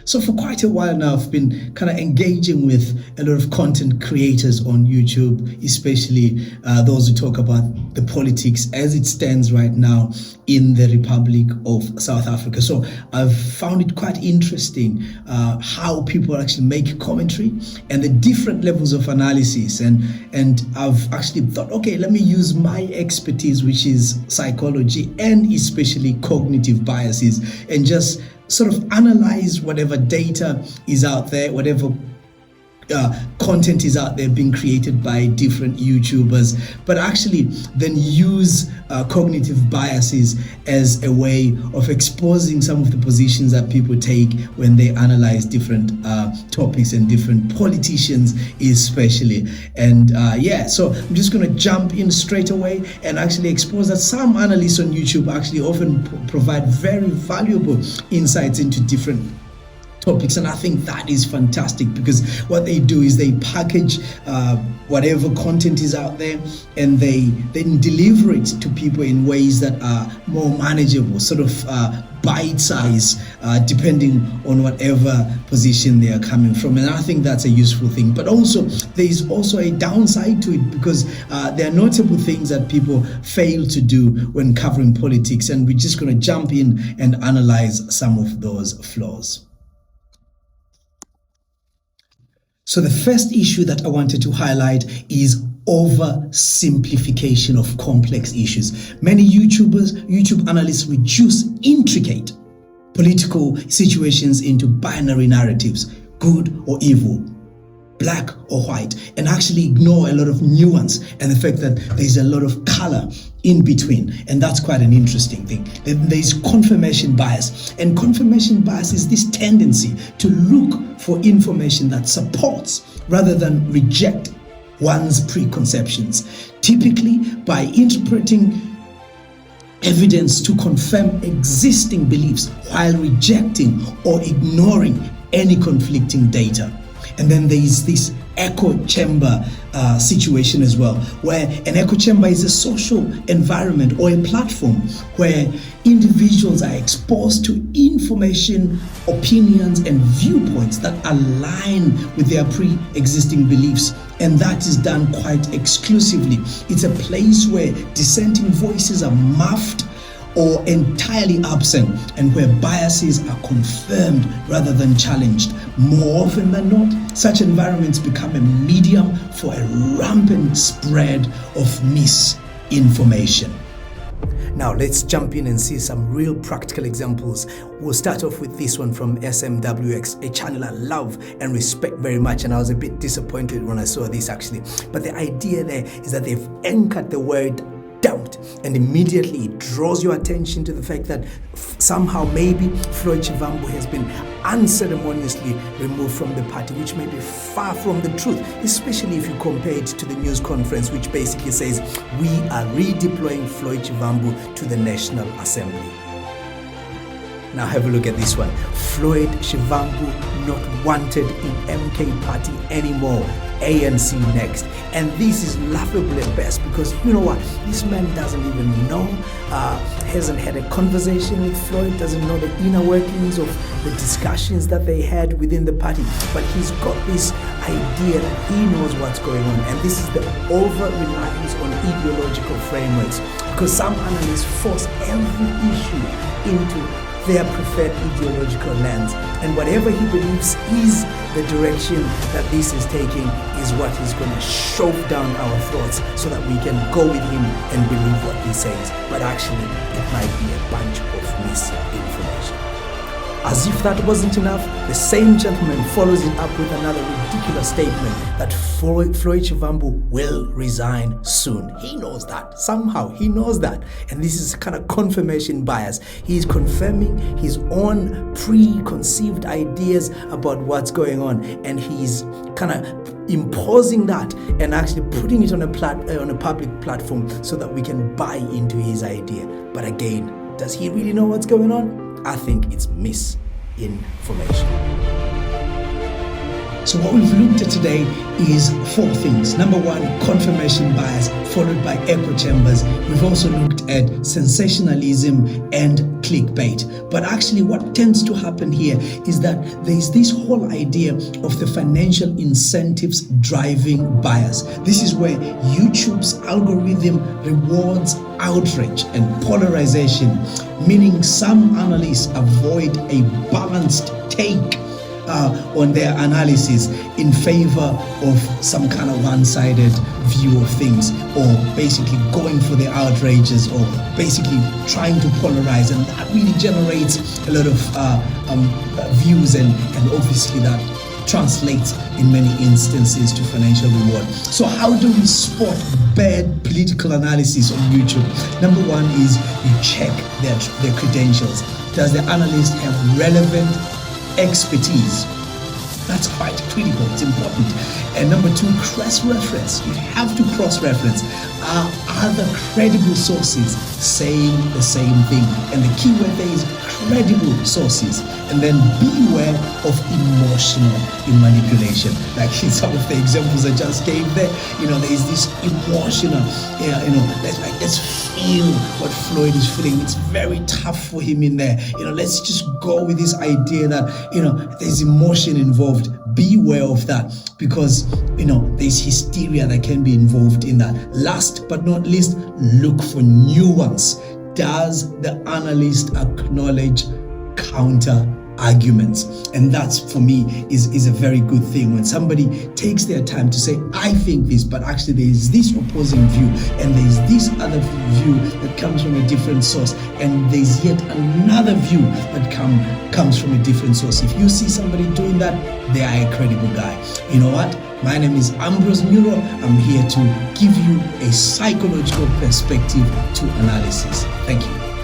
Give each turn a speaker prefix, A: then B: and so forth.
A: So for quite a while now, I've been kind of engaging with a lot of content creators on YouTube, especially those who talk about the politics as it stands right now in the Republic of South Africa. So I've found it quite interesting how people actually make commentary and the different levels of analysis. And I've actually thought, okay, let me use my expertise, which is psychology and especially cognitive biases, and just sort of analyze whatever data is out there, whatever content is out there being created by different YouTubers, but actually then use cognitive biases as a way of exposing some of the positions that people take when they analyze different topics and different politicians especially. And so I'm just going to jump in straight away and actually expose that some analysts on YouTube actually often provide very valuable insights into different topics, and I think that is fantastic, because what they do is they package whatever content is out there and they then deliver it to people in ways that are more manageable, sort of bite size, depending on whatever position they are coming from. And I think that's a useful thing. But also there is also a downside to it, because there are notable things that people fail to do when covering politics, and we're just going to jump in and analyze some of those flaws. So the first issue that I wanted to highlight is oversimplification of complex issues. Many YouTube analysts reduce intricate political situations into binary narratives, good or evil, black or white, and actually ignore a lot of nuance and the fact that there's a lot of color in between. And that's quite an interesting thing. There's confirmation bias, and confirmation bias is this tendency to look for information that supports rather than reject one's preconceptions, typically by interpreting evidence to confirm existing beliefs while rejecting or ignoring any conflicting data. And then there is this echo chamber situation as well, where an echo chamber is a social environment or a platform where individuals are exposed to information, opinions, and viewpoints that align with their pre-existing beliefs. And that is done quite exclusively. It's a place where dissenting voices are muffed or entirely absent, and where biases are confirmed rather than challenged. More often than not, such environments become a medium for a rampant spread of misinformation. Now let's jump in and see some real practical examples. We'll start off with this one from SMWX, a channel I love and respect very much, and I was a bit disappointed when I saw this actually. But the idea there is that they've anchored the word dumped, and immediately it draws your attention to the fact that somehow maybe Floyd Shivambu has been unceremoniously removed from the party, which may be far from the truth, especially if you compare it to the news conference, which basically says we are redeploying Floyd Shivambu to the National Assembly. Now have a look at this one. Floyd Shivambu not wanted in MK party anymore. ANC next. And this is laughable at best, because you know what? This man doesn't even know, hasn't had a conversation with Floyd, doesn't know the inner workings of the discussions that they had within the party. But he's got this idea that he knows what's going on. And this is the over-reliance on ideological frameworks, because some analysts force every issue into their preferred ideological lens, and whatever he believes is the direction that this is taking is what he's going to shove down our throats, so that we can go with him and believe what he says, but actually it might be a bunch of misinformation. As if that wasn't enough, the same gentleman follows it up with another ridiculous statement that Floyd Shivambu will resign soon. He knows that. Somehow he knows that. And this is kind of confirmation bias. He's confirming his own preconceived ideas about what's going on, and he's kind of imposing that and actually putting it on a public platform so that we can buy into his idea. But again, does he really know what's going on? I think it's misinformation. So what we've looked at today is 4 things. Number 1, confirmation bias, followed by echo chambers. We've also looked at sensationalism and clickbait. But actually what tends to happen here is that there's this whole idea of the financial incentives driving bias. This is where YouTube's algorithm rewards outrage and polarization, meaning some analysts avoid a balanced take on their analysis in favor of some kind of one-sided view of things, or basically going for the outrages, or basically trying to polarize, and that really generates a lot of views, and obviously that translates in many instances to financial reward. So how do we spot bad political analysis on YouTube? Number 1 is you check their credentials. Does the analyst have relevant expertise? That's quite critical, it's important. And number 2, cross-reference. You have to cross-reference. Are other credible sources saying the same thing? And the key word there is credible sources. And then beware of emotional manipulation. Like in some of the examples I just gave there, there is this emotional, let's feel what Floyd is feeling. It's very tough for him in there. Let's just go with this idea that, there's emotion involved. Beware of that, because there's hysteria that can be involved in that. Last but not least, look for nuance. Does the analyst acknowledge counter arguments? And that's, for me, is a very good thing when somebody takes their time to say, I think this, but actually there is this opposing view, and there's this other view that comes from a different source, and there's yet another view that comes from a different source. If you see somebody doing that, they are a credible guy. You know what? My name is Ambrose Neuro. I'm here to give you a psychological perspective to analysis. Thank you.